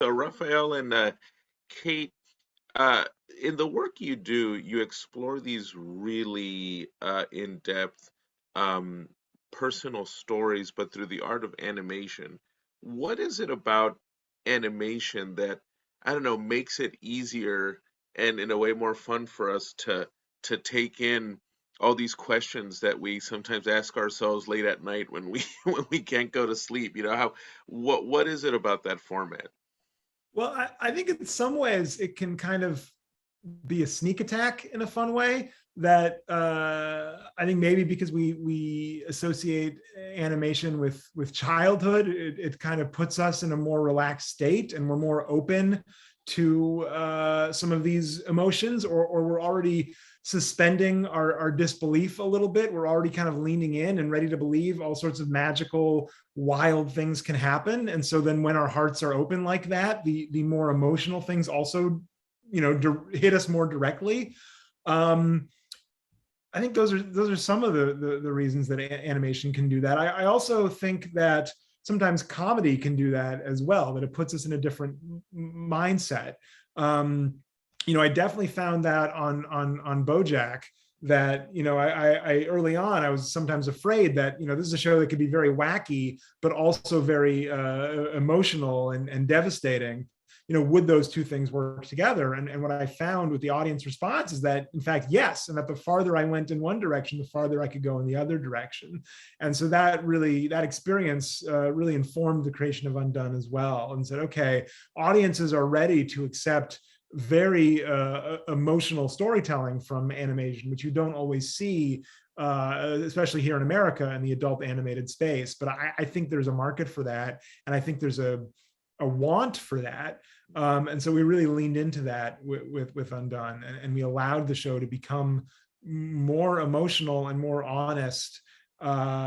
So, Raphael and Kate, uh, in the work you do, you explore these really in-depth um, personal stories, but through the art of animation. What is it about animation that, I don't know, makes it easier and in a way more fun for us to take in all these questions that we sometimes ask ourselves late at night when we when we can't go to sleep? You know, how what is it about that format? Well, I think in some ways it can kind of be a sneak attack in a fun way that I think maybe because we associate animation with childhood, it kind of puts us in a more relaxed state and we're more open to some of these emotions, or we're already suspending our disbelief a little bit. We're already kind of leaning in and ready to believe all sorts of magical, wild things can happen. And so then when our hearts are open like that, the more emotional things also, hit us more directly. um I think those are some of the reasons that animation can do that. I also think that sometimes comedy can do that as well, that it puts us in a different mindset. um I definitely found that on BoJack, that I early on I was sometimes afraid that this is a show that could be very wacky but also very emotional and devastating. Would those two things work together? And what I found with the audience response is that, in fact, yes, and that the farther I went in one direction, the farther I could go in the other direction. And so that experience really informed the creation of Undone as well, and said, okay, audiences are ready to accept very emotional storytelling from animation, which you don't always see, especially here in America in the adult animated space. But I think there's a market for that, and I think there's a want for that. And so we really leaned into that with Undone, and we allowed the show to become more emotional and more honest,